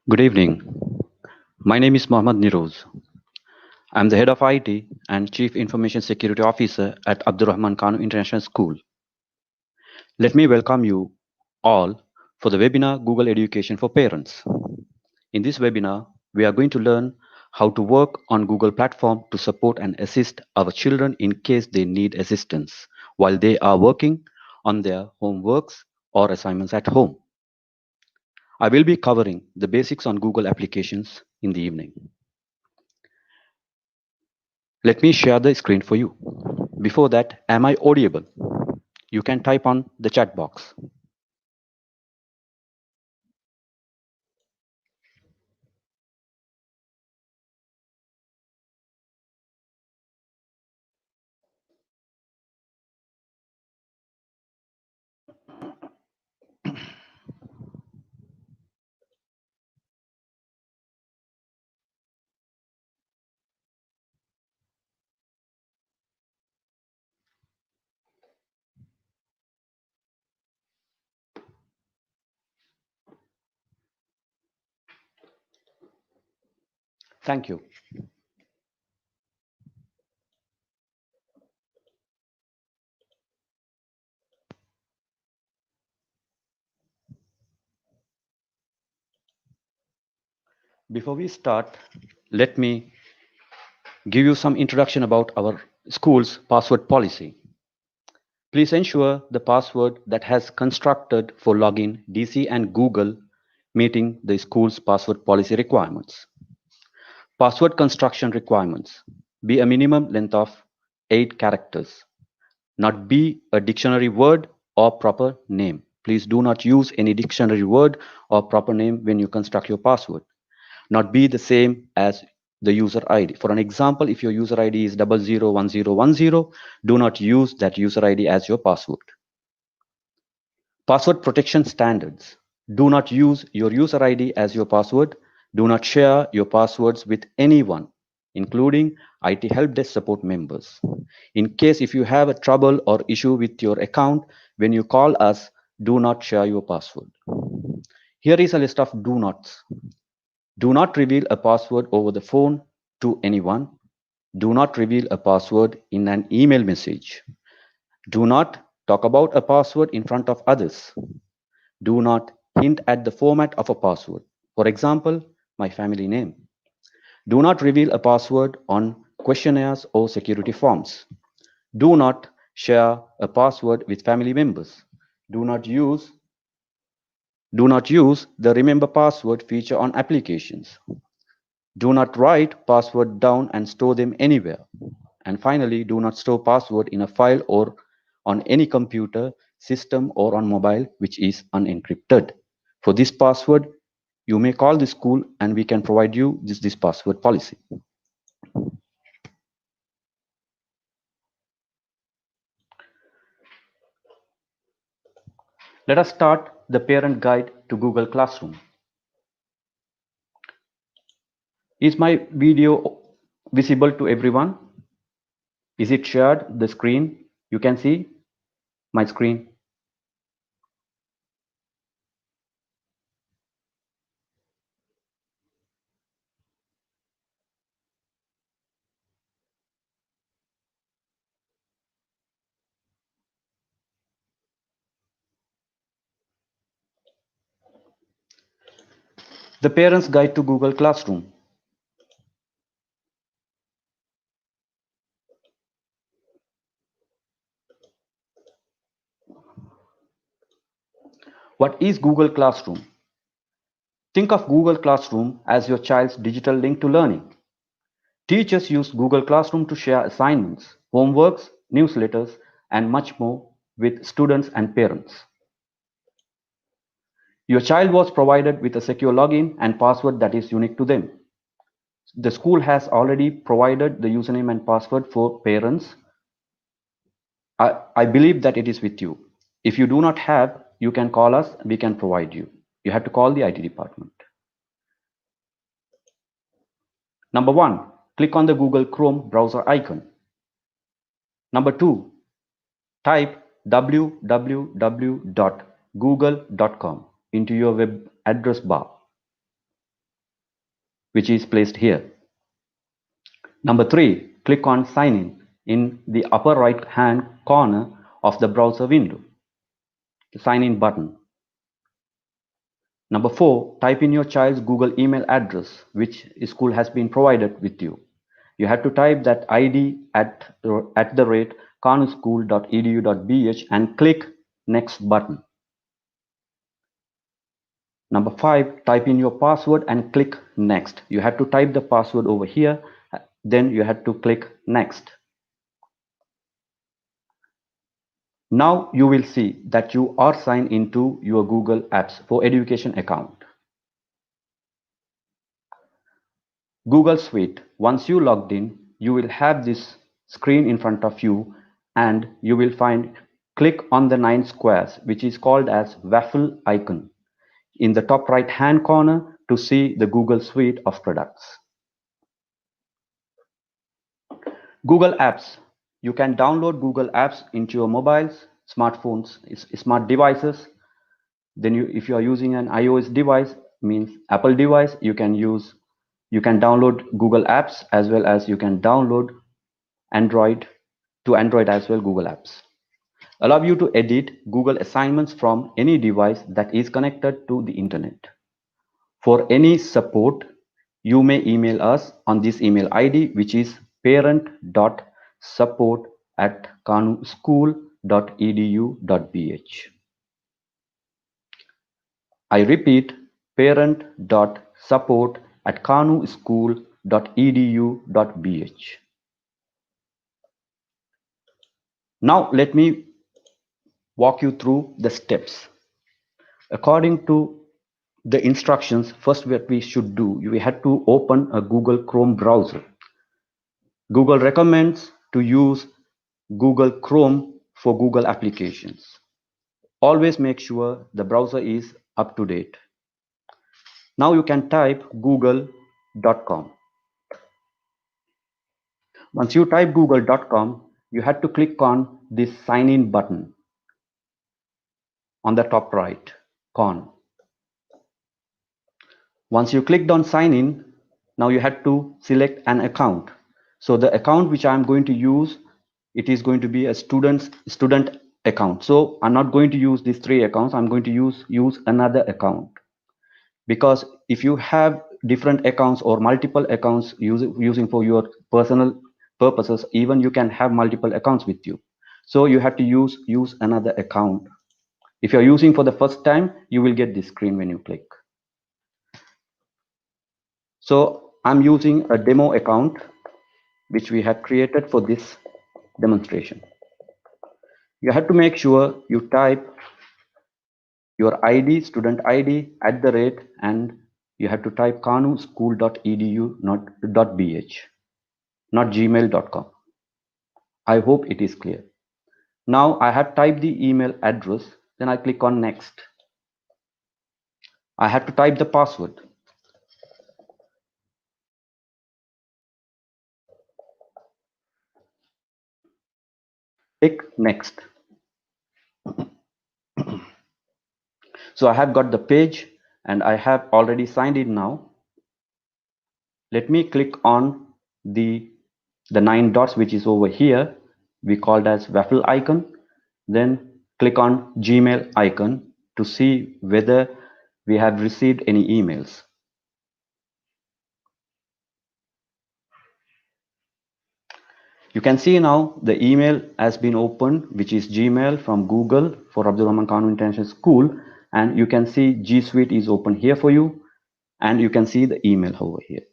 Good evening. My name is Mohammad Niroz. I'm the head of IT and Chief Information Security Officer at Abdurrahman Khan International School. Let me welcome you all for the webinar Google Education for Parents. In this webinar, we are going to learn how to work on Google platform to support and assist our children in case they need assistance while they are working on their homeworks or assignments at home. I will be covering the basics on Google applications in the evening. Let me share the screen for you. Before that, am I audible? You can type on the chat box. Thank you. Before we start, let me give you some introduction about our school's password policy. Please ensure the password that has constructed for login DC and Google meeting the school's password policy requirements. Password construction requirements. Be a minimum length of 8 characters. Not be a dictionary word or proper name. Please do not use any dictionary word or proper name when you construct your password. Not be the same as the user ID. For an example, if your user ID is 001010, do not use that user ID as your password. Password protection standards. Do not use your user ID as your password. Do not share your passwords with anyone, including IT help desk support members. In case if you have a trouble or issue with your account, when you call us, do not share your password. Here is a list of do nots. Do not reveal a password over the phone to anyone. Do not reveal a password in an email message. Do not talk about a password in front of others. Do not hint at the format of a password. For example, my family name. Do not reveal a password on questionnaires or security forms. Do not share a password with family members. Do not use the remember password feature on applications. Do not write password down and store them anywhere. And finally, do not store password in a file or on any computer, system, or on mobile which is unencrypted. For this password, you may call the school and we can provide you this password policy. Let us start the parent guide to Google Classroom. Is my video visible to everyone? Is it shared, the screen? You can see my screen. The parent's guide to Google Classroom. What is Google Classroom? Think of Google Classroom as your child's digital link to learning. Teachers use Google Classroom to share assignments, homeworks, newsletters, and much more with students and parents. Your child was provided with a secure login and password that is unique to them. The school has already provided the username and password for parents. I believe that it is with you. If you do not have, you can call us, we can provide you. You have to call the IT department. Number 1, click on the Google Chrome browser icon. Number 2, type www.google.com into your web address bar. which is placed here. Number 3, click on Sign in the upper right hand corner of the browser window, the Sign In button. Number 4, type in your child's Google email address, which school has been provided with you. You have to type that ID at the rate kanuschool.edu.bh and click Next button. Number 5, type in your password and click Next. You have to type the password over here, then you have to click Next. Now you will see that you are signed into your Google Apps for Education account. Google Suite. Once you logged in, you will have this screen in front of you and you will click on the 9 squares, which is called as waffle icon in the top right hand corner to see the Google Suite of products. Google Apps. You can download Google Apps into your mobiles, smartphones, smart devices. Then if you are using an iOS device, means Apple device, you can download Google Apps, as well as you can download Android as well Google Apps. Allow you to edit Google assignments from any device that is connected to the internet. For any support, you may email us on this email ID, which is parent.support@kanuschool.edu.bh. I repeat, parent.support@kanuschool.edu.bh. Now let me walk you through the steps. According to the instructions, first what we should do, we had to open a Google Chrome browser. Google recommends to use Google Chrome for Google applications. Always make sure the browser is up to date. Now you can type google.com. Once you type google.com, you have to click on this sign in button on the top right corner. Once you clicked on sign in, now you have to select an account. So the account which I'm going to use, it is going to be a student account. So I'm not going to use these 3 accounts. I'm going to use another account, because if you have different accounts or multiple accounts using for your personal purposes, even you can have multiple accounts with you. So you have to use another account. If you're using for the first time, you will get this screen when you click. So I'm using a demo account which we have created for this demonstration. You have to make sure you type your ID, student ID @ and you have to type kanuschool.edu.bh, not gmail.com. I hope it is clear. Now I have typed the email address, then I click on next. I have to type the password. Click next. So I have got the page and I have already signed in now. Let me click on the 9 dots which is over here, we called as waffle icon. Then click on Gmail icon to see whether we have received any emails. You can see now the email has been opened, which is Gmail from Google for Abdul Rahman Kanu International School, and you can see G Suite is open here for you, and you can see the email over here.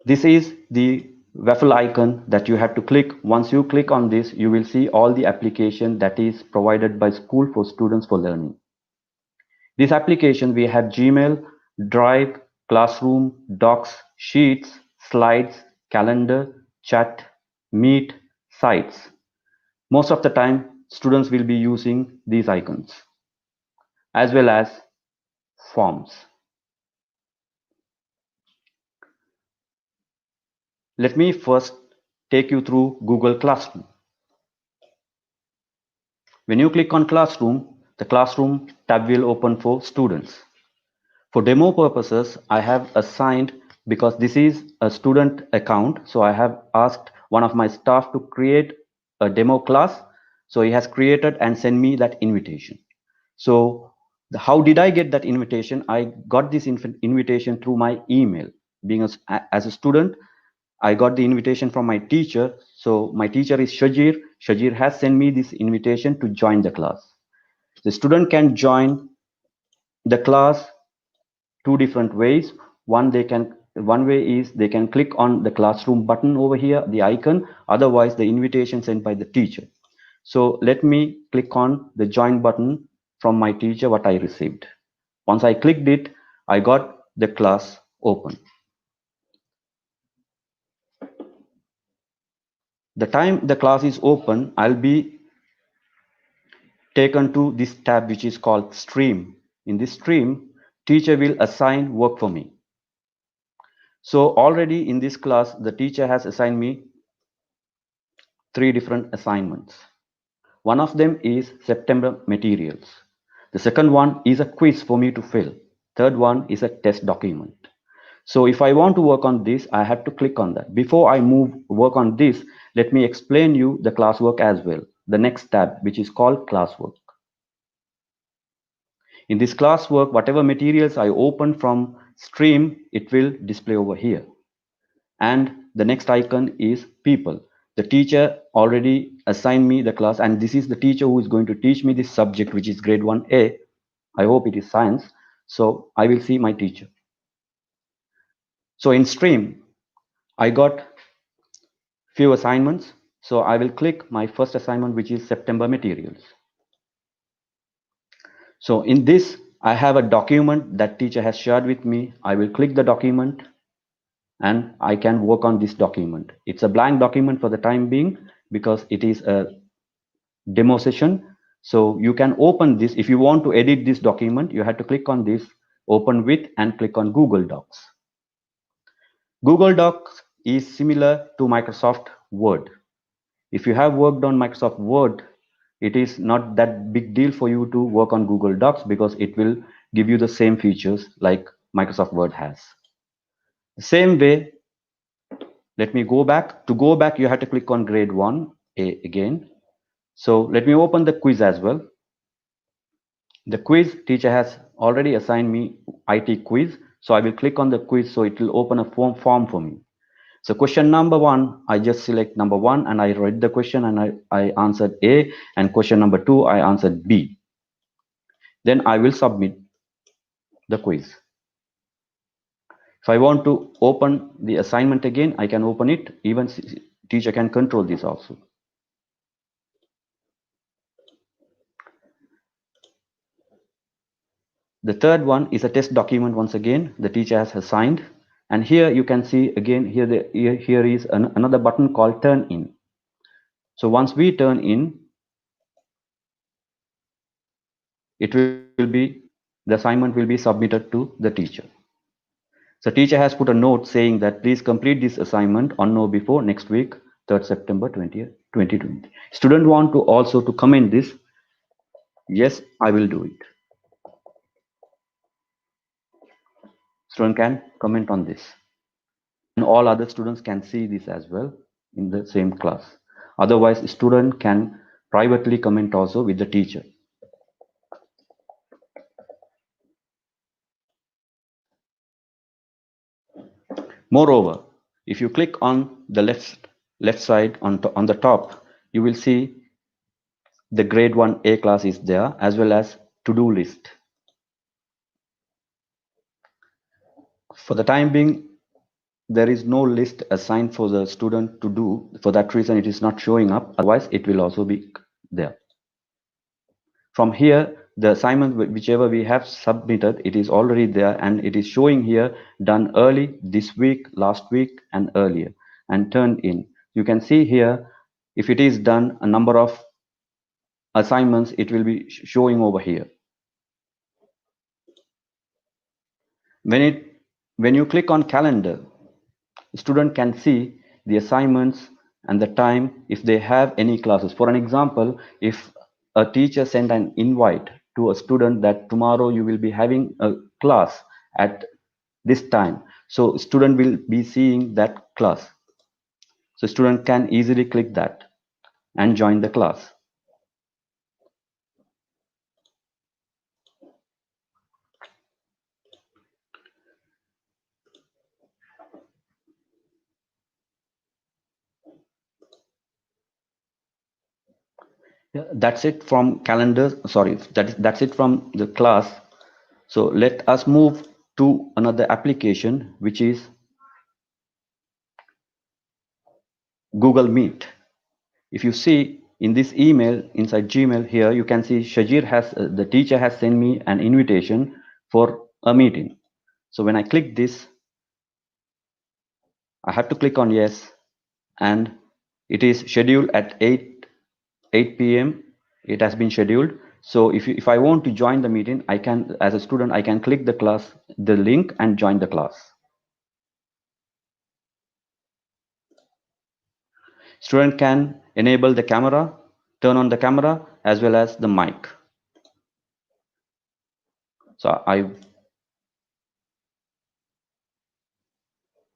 This is the waffle icon that you have to click. Once you click on this, you will see all the application that is provided by school for students for learning. This application, we have Gmail, Drive, Classroom, Docs, Sheets, Slides, Calendar, Chat, Meet, Sites. Most of the time, students will be using these icons, as well as Forms. Let me first take you through Google Classroom. When you click on Classroom, the classroom tab will open for students. For demo purposes, I have assigned, because this is a student account, so I have asked one of my staff to create a demo class. So he has created and sent me that invitation. So how did I get that invitation? I got this invitation through my email. Being as a student, I got the invitation from my teacher. So my teacher is Shajir. Shajir has sent me this invitation to join the class. The student can join the class two different ways. One way is they can click on the classroom button over here, the icon, otherwise the invitation sent by the teacher. So let me click on the join button from my teacher, what I received. Once I clicked it, I got the class open. The time the class is open, I'll be taken to this tab which is called stream. In this stream, teacher will assign work for me. So already in this class, the teacher has assigned me 3 different assignments. One of them is September materials. The second one is a quiz for me to fill. Third one is a test document. So if I want to work on this, I have to click on that. Before I work on this, let me explain you the classwork as well. The next tab, which is called classwork. In this classwork, whatever materials I open from stream, it will display over here. And the next icon is people. The teacher already assigned me the class, and this is the teacher who is going to teach me this subject, which is grade 1A. I hope it is science. So I will see my teacher. So in stream, I got few assignments. So I will click my first assignment, which is September materials. So in this, I have a document that teacher has shared with me. I will click the document and I can work on this document. It's a blank document for the time being because it is a demo session. So you can open this. If you want to edit this document, you have to click on this, open with, and click on Google Docs. Google Docs is similar to Microsoft Word. If you have worked on Microsoft Word, it is not that big deal for you to work on Google Docs because it will give you the same features like Microsoft Word has. The same way, let me go back. To go back, you have to click on grade 1A again. So let me open the quiz as well. The quiz teacher has already assigned me IT quiz. So I will click on the quiz. So it will open a form for me. So question number 1, I just select number 1 and I read the question and I answered A, and question number 2, I answered B. Then I will submit the quiz. If I want to open the assignment again, I can open it. Even teacher can control this also. The third one is a test document. Once again, the teacher has assigned. And here you can see again, here is another button called turn in. So once we turn in, the assignment will be submitted to the teacher. So teacher has put a note saying that please complete this assignment on or before next week, 3rd September 2020. Student want to also to comment this. Yes, I will do it. Student can comment on this. And all other students can see this as well in the same class. Otherwise, student can privately comment also with the teacher. Moreover, if you click on the left side on the top, you will see the grade 1A class is there, as well as to-do list. For the time being, there is no list assigned for the student to do. For that reason, it is not showing up. Otherwise, it will also be there. From here, the assignment, whichever we have submitted, it is already there and it is showing here done early, this week, last week, and earlier, and turned in. You can see here, if it is done, a number of assignments, it will be showing over here. When you click on calendar, student can see the assignments and the time if they have any classes. For an example, if a teacher sent an invite to a student that tomorrow you will be having a class at this time. So student will be seeing that class. So student can easily click that and join the class. Yeah, that's it from calendar. Sorry, that's it from the class. So let us move to another application, which is Google Meet. If you see in this email inside Gmail here, you can see Shajir has the teacher has sent me an invitation for a meeting. So when I click this, I have to click on yes, and it is scheduled at 8 p.m. It has been scheduled. So if I want to join the meeting, I can, as a student, I can click the link and join the class. Student can enable the camera, turn on the camera as well as the mic. So I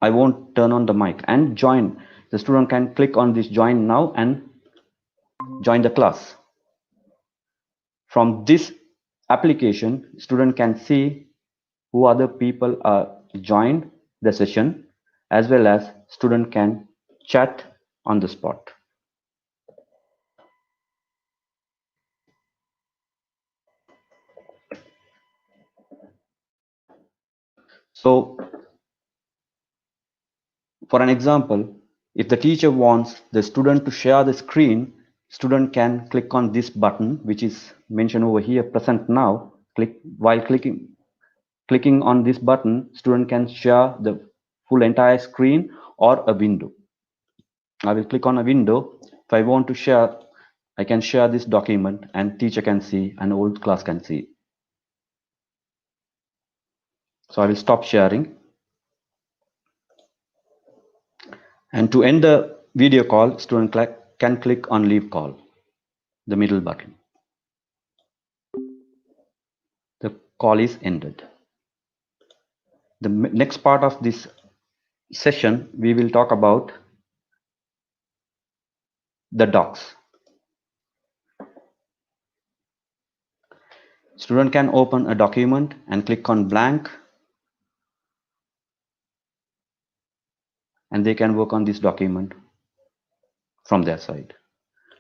won't turn on the mic and join. The student can click on this join now and join the class. From this application, student can see who other people are joined the session, as well as student can chat on the spot. So for an example, if the teacher wants the student to share the screen, student can click on this button, which is mentioned over here, present now. While clicking on this button, student can share the full entire screen or a window. I will click on a window. If I want to share, I can share this document and teacher can see and whole class can see. So I will stop sharing. And to end the video call, student can click on leave call, the middle button. The call is ended. The next part of this session, we will talk about the docs. Student can open a document and click on blank, and they can work on this document from their side.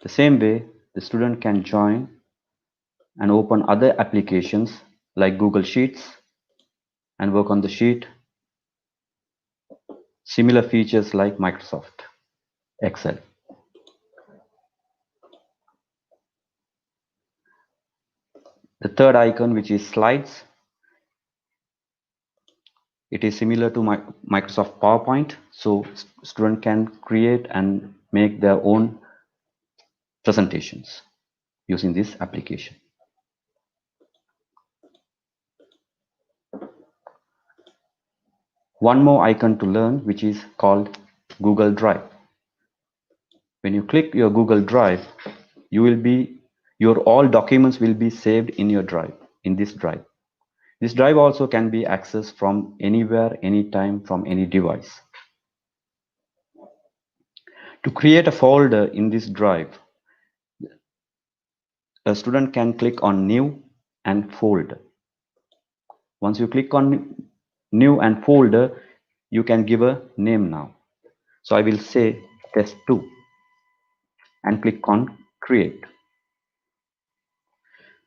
The same way, the student can join and open other applications like Google Sheets and work on the sheet. Similar features like Microsoft Excel. The third icon, which is slides, it is similar to Microsoft PowerPoint. So student can create and make their own presentations using this application. One more icon to learn, which is called Google Drive. When you click your Google Drive, your all documents will be saved in your drive, in this drive. This drive also can be accessed from anywhere, anytime, from any device. To create a folder in this drive, a student can click on New and Folder. Once you click on New and Folder, you can give a name now. So I will say test2 and click on Create.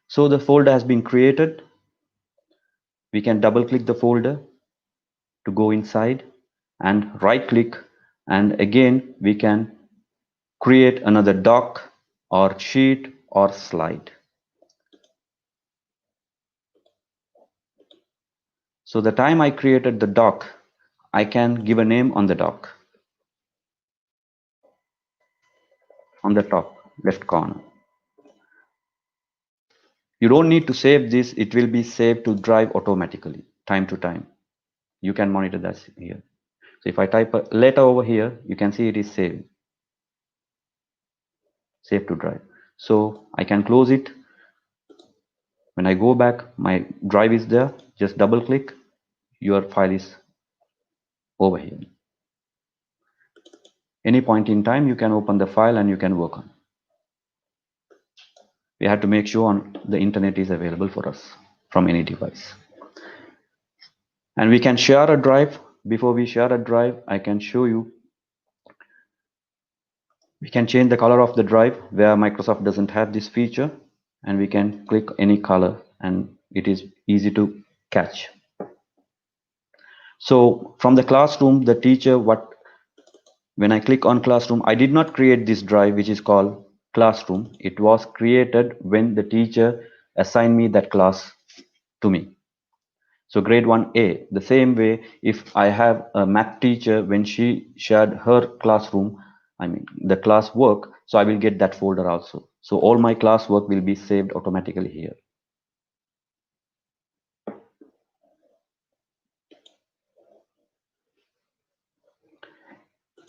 So the folder has been created. We can double click the folder to go inside and right click, and again we can create another doc or sheet or slide. So the time I created the doc, I can give a name on the doc on the top left corner. You don't need to save this. It will be saved to drive automatically time to time. You can monitor that here. So if I type a letter over here, you can see it is saved. Save to drive. So I can close it. When I go back, my drive is there. Just double click, your file is over here. Any point in time, you can open the file and you can work on. We have to make sure the internet is available for us from any device. And we can share a drive. Before we share a drive, I can show you. We can change the color of the drive where Microsoft doesn't have this feature, and we can click any color and it is easy to catch. So from the classroom, the teacher, when I click on classroom, I did not create this drive which is called classroom. It was created when the teacher assigned me that class to me. So grade 1A, the same way, if I have a math teacher, when she shared her classroom, I mean the class work, so I will get that folder also. So all my class work will be saved automatically here.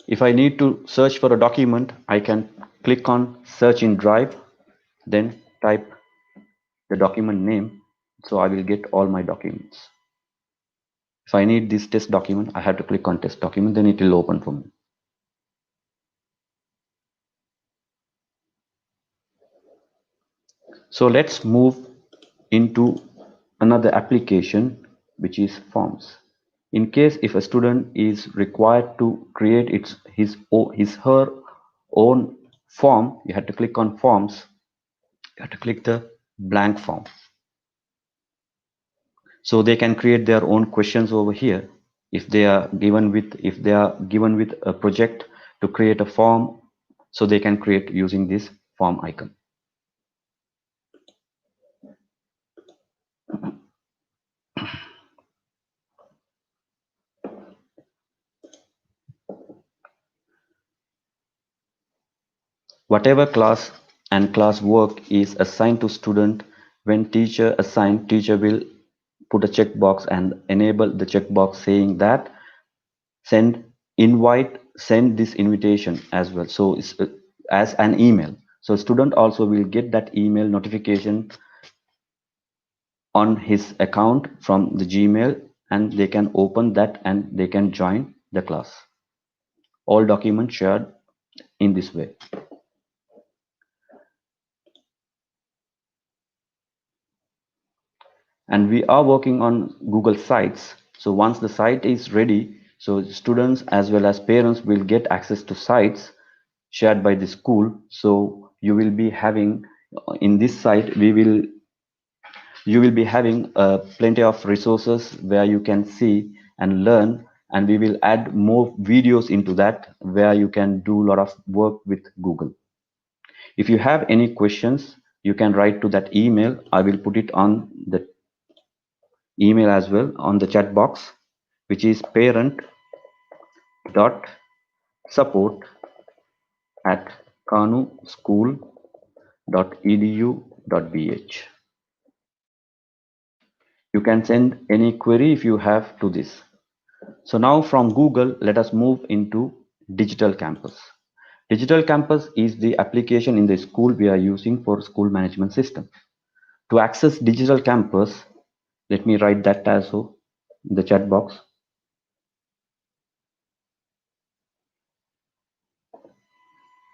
If I need to search for a document, I can click on search in Drive, then type the document name. So I will get all my documents. If I need this test document, I have to click on test document, then it will open for me. So let's move into another application, which is forms. In case if a student is required to create her own form, you have to click on forms. You have to click the blank form. So they can create their own questions over here. If they are given with a project to create a form, so they can create using this form icon. Whatever class and class work is assigned to student, when teacher assigned, teacher will put a checkbox and enable the checkbox saying that send this invitation as well. So it's as an email. So student also will get that email notification on his account from the Gmail, and they can open that and they can join the class. All documents shared in this way. And we are working on Google Sites. So once the site is ready, so students as well as parents will get access to sites shared by the school. So you will be having in this site, you will be having plenty of resources where you can see and learn, and we will add more videos into that where you can do a lot of work with Google. If you have any questions, you can write to that email. I will put it on the email as well on the chat box, which is parent.support@kanuschool.edu.bh. You can send any query if you have to this. So now from Google, let us move into Digital Campus. Digital Campus is the application in the school we are using for school management system. To access Digital Campus, let me write that also in the chat box.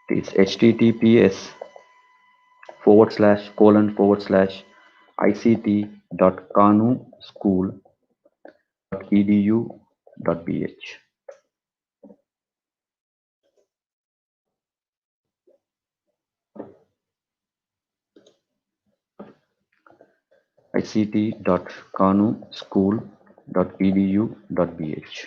It's https://ict.kanuschool.edu.bh. ict.kanuschool.edu.bh.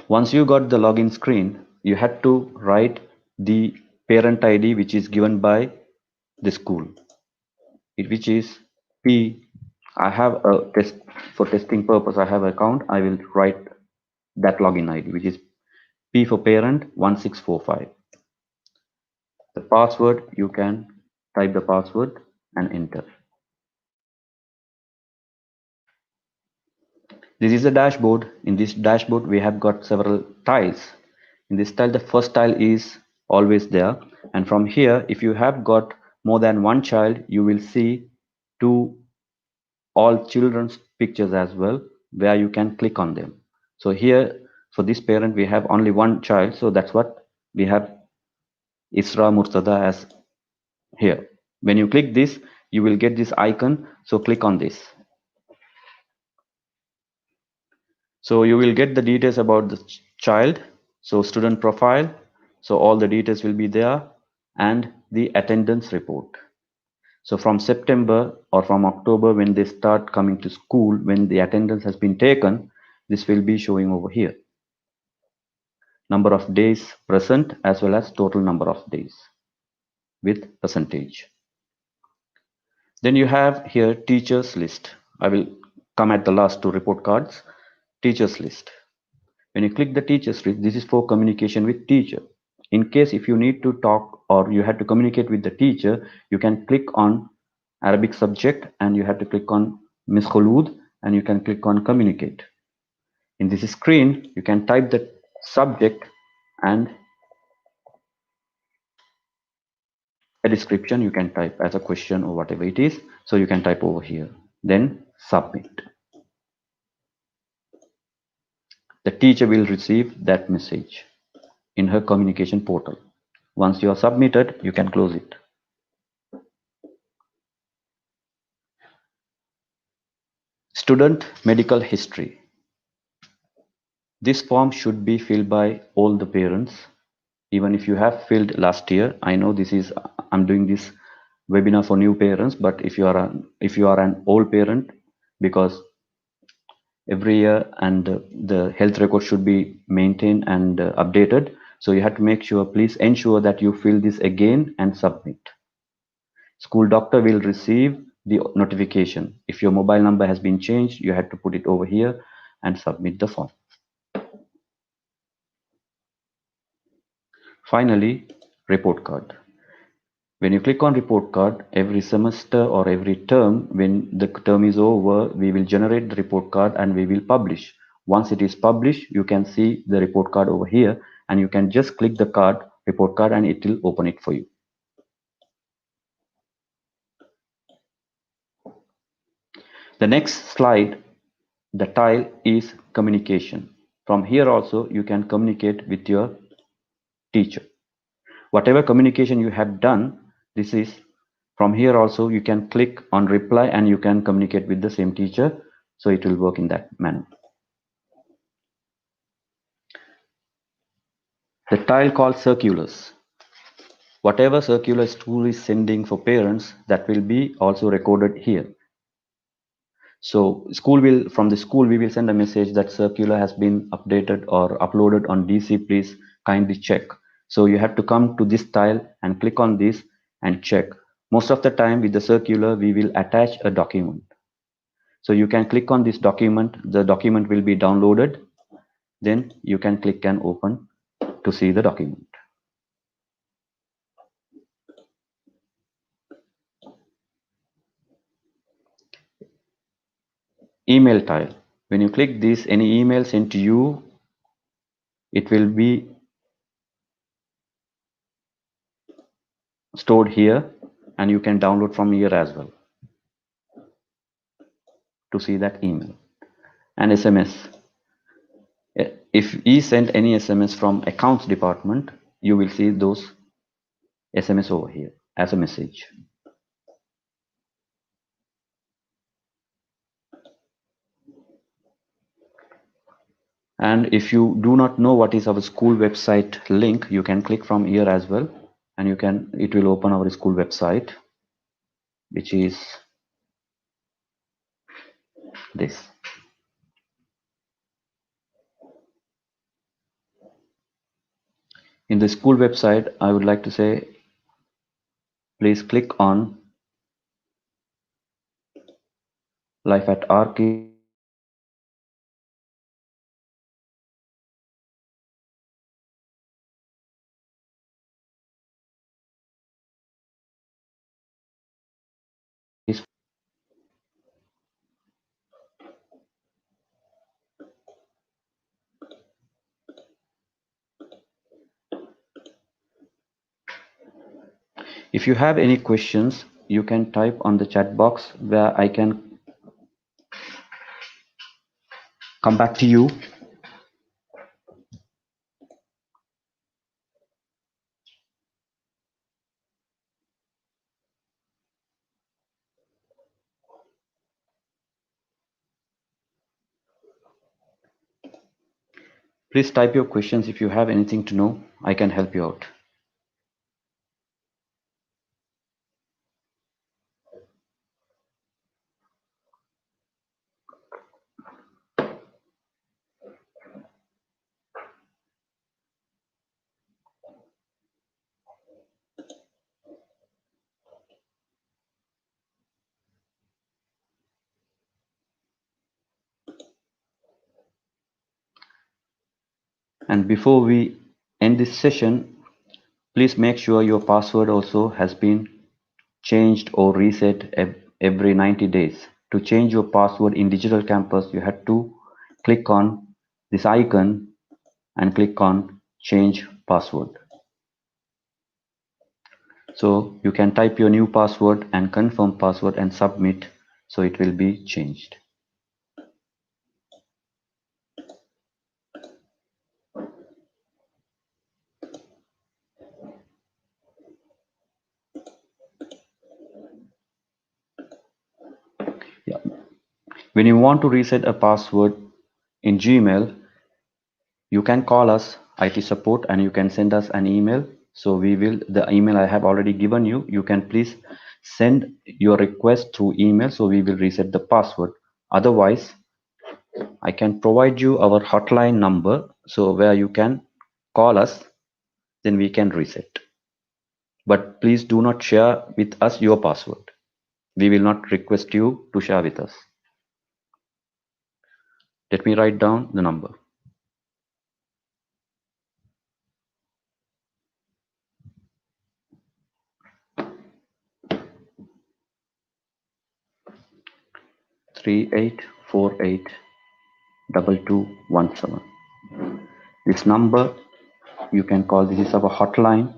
Once you got the login screen, you had to write the parent ID which is given by the school, which is P. I have a test for testing purpose. I have an account. I will write that login ID, which is P for parent 1645. The password, you can type the password and enter. This is a dashboard. In this dashboard, we have got several tiles. In this tile, the first tile is always there. And from here, if you have got more than one child, you will see two all children's pictures as well, where you can click on them. So here, for this parent, we have only one child. So that's what we have Isra Murtada as here. When you click this, you will get this icon. So click on this. So you will get the details about the child. So student profile. So all the details will be there, and the attendance report. So from September or from October, when they start coming to school, when the attendance has been taken, this will be showing over here. Number of days present as well as total number of days with percentage. Then you have here teachers list. I will come at the last to report cards. Teachers list. When you click the teachers list, this is for communication with teacher. In case if you need to talk or you have to communicate with the teacher, you can click on Arabic subject and you have to click on Miss Khulud and you can click on communicate. In this screen, you can type the subject and a description you can type as a question or whatever it is. So you can type over here, then submit. The teacher will receive that message in her communication portal. Once you are submitted, you can close it. Student medical history. This form should be filled by all the parents. Even if you have filled last year, I know I'm doing this webinar for new parents, but if you are an old parent, because every year and the health record should be maintained and updated, so you have to make sure, please ensure that you fill this again and submit. School doctor will receive the notification. If your mobile number has been changed, you have to put it over here and submit the form. Finally, report card. When you click on report card, every semester or every term, when the term is over, we will generate the report card and we will publish. Once it is published, you can see the report card over here and you can just click the card, report card, and it will open it for you. The next slide, the tile is communication. From here also, you can communicate with your teacher. Whatever communication you have done, this is from here also you can click on reply and you can communicate with the same teacher. So it will work in that manner. The tile called circulars. Whatever circular school is sending for parents, that will be also recorded here. So from the school, we will send a message that circular has been updated or uploaded on DC, please kindly check. So you have to come to this tile and click on this and check. Most of the time with the circular, we will attach a document. So you can click on this document, the document will be downloaded. Then you can click and open to see the document. Email tile. When you click this, any email sent to you, it will be stored here and you can download from here as well to see that email. And SMS. If you send any SMS from accounts department, you will see those SMS over here as a message. And if you do not know what is our school website link, you can click from here as well and it will open our school website, which is this. In the school website, I would like to say, please click on Life at Arki. If you have any questions, you can type on the chat box where I can come back to you. Please type your questions if you have anything to know. I can help you out. And before we end this session, please make sure your password also has been changed or reset every 90 days. To change your password in Digital Campus, you have to click on this icon and click on change password. So you can type your new password and confirm password and submit, so it will be changed. Yeah. When you want to reset a password in Gmail, you can call us IT support and you can send us an email. So we will, the email I have already given you, you can please send your request through email, so we will reset the password. Otherwise, I can provide you our hotline number, so where you can call us, then we can reset. But please do not share with us your password. We will not request you to share with us. Let me write down the number. 38482217. This number you can call. This is our hotline.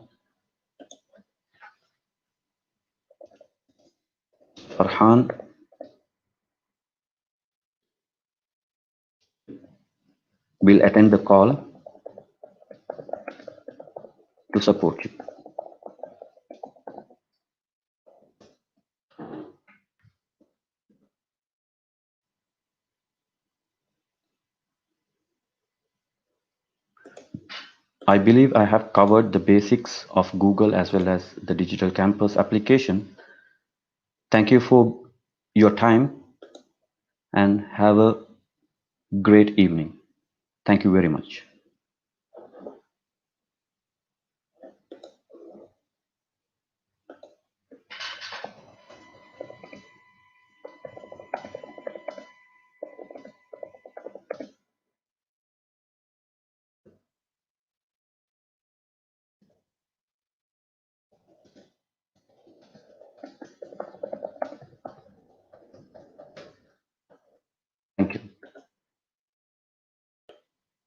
Farhan will attend the call to support you. I believe I have covered the basics of Google as well as the Digital Campus application. Thank you for your time and have a great evening. Thank you very much.